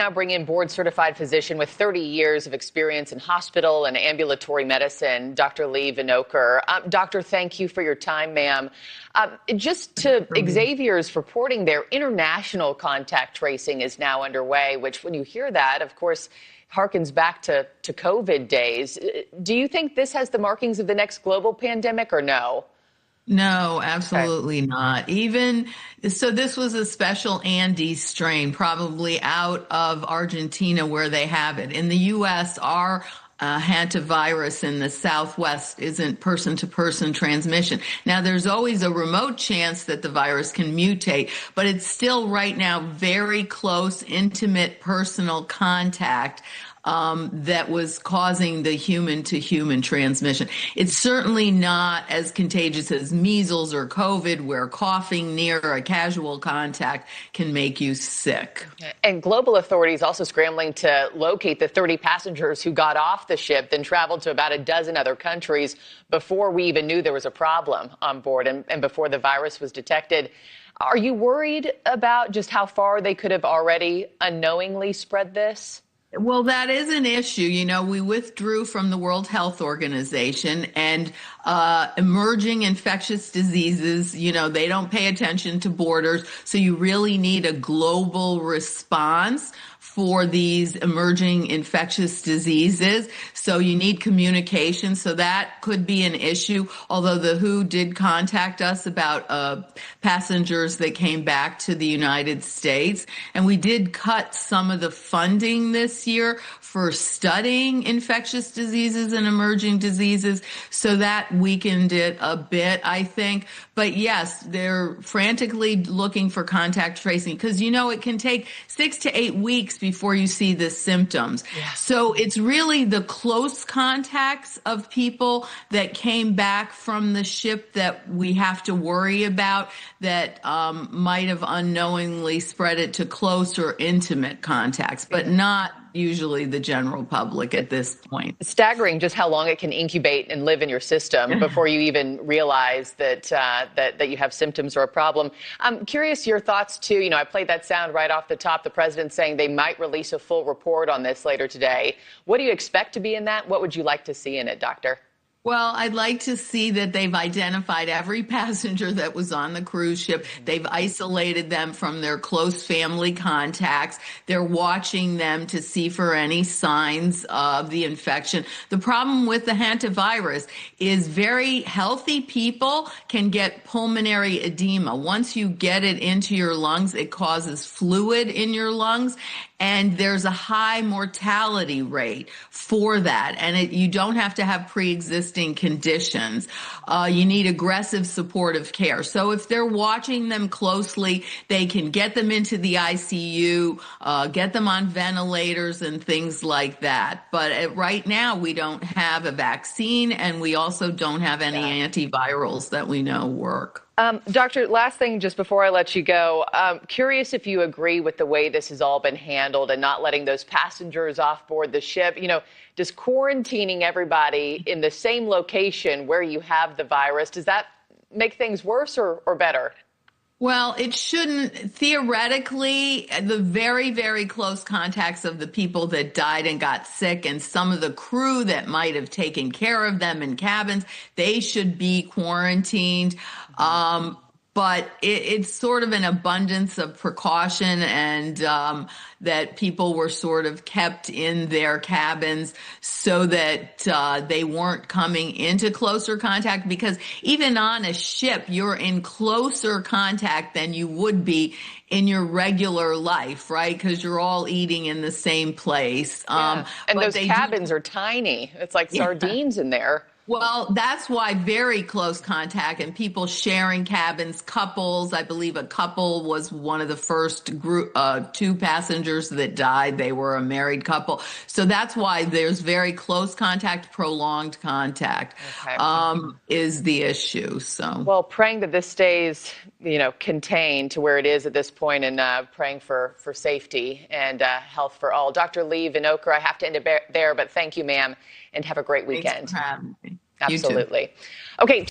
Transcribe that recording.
Now bring in board-certified physician with 30 years of experience in hospital and ambulatory medicine, Dr. Leigh. Doctor, thank you for your time, ma'am. Just to Xavier's reporting there, international contact tracing is now underway, which when you hear that, of course, harkens back to COVID days. Do you think this has the markings of the next global pandemic or no? No, absolutely not. So this was a special Andes strain, probably out of Argentina where they have it. In the U.S., our hantavirus in the Southwest isn't person-to-person transmission. Now, there's always a remote chance that the virus can mutate, but it's still right now very close, intimate, personal contact that was causing the human-to-human transmission. It's certainly not as contagious as measles or COVID, where coughing near a casual contact can make you sick. And global authorities also scrambling to locate the 30 passengers who got off the ship, then traveled to about a dozen other countries before we even knew there was a problem on board and before the virus was detected. Are you worried about just how far they could have already unknowingly spread this? Well, that is an issue. You know, we withdrew from the World Health Organization, and emerging infectious diseases, you know, they don't pay attention to borders. So you really need a global response for these emerging infectious diseases. So you need communication. So that could be an issue, although the WHO did contact us about passengers that came back to the United States. And we did cut some of the funding this year for studying infectious diseases and emerging diseases. So that weakened it a bit, I think. But yes, they're frantically looking for contact tracing because, you know, it can take 6 to 8 weeks before you see the symptoms. Yeah. So it's really the close contacts of people that came back from the ship that we have to worry about, that might have unknowingly spread it to close or intimate contacts, but not usually the general public at this point. Staggering just how long it can incubate and live in your system before you even realize that that you have symptoms or a problem. I'm curious your thoughts too. You know, I played that sound right off the top, the president saying they might release a full report on this later today. What do you expect to be in that? What would you like to see in it, Doctor? Well, I'd like to see that they've identified every passenger that was on the cruise ship. They've isolated them from their close family contacts. They're watching them to see for any signs of the infection. The problem with the hantavirus is very healthy people can get pulmonary edema. Once you get it into your lungs, it causes fluid in your lungs. And there's a high mortality rate for that. And you don't have to have pre-existing conditions. You need aggressive supportive care. So if they're watching them closely, they can get them into the ICU, get them on ventilators and things like that. But right now, we don't have a vaccine, and we also don't have any antivirals that we know work. Doctor, last thing just before I let you go, curious if you agree with the way this has all been handled and not letting those passengers off board the ship. You know, does quarantining everybody in the same location where you have the virus, does that make things worse or better? Well, it shouldn't. Theoretically, the very, very close contacts of the people that died and got sick and some of the crew that might have taken care of them in cabins, they should be quarantined. But it's sort of an abundance of precaution, and that people were sort of kept in their cabins so that they weren't coming into closer contact, because even on a ship, you're in closer contact than you would be in your regular life, right? Because you're all eating in the same place. Yeah. And those cabins are tiny. It's like sardines in there. Well, that's why very close contact and people sharing cabins, couples. I believe a couple was one of the first group, 2 passengers that died. They were a married couple. So that's why there's very close contact, prolonged contact, is the issue. So, well, praying that this stays, you know, contained to where it is at this point, and praying for safety and health for all. Dr. Leigh, I have to end it there, but thank you, ma'am, and have a great weekend. Thanks for having me. Absolutely. Okay.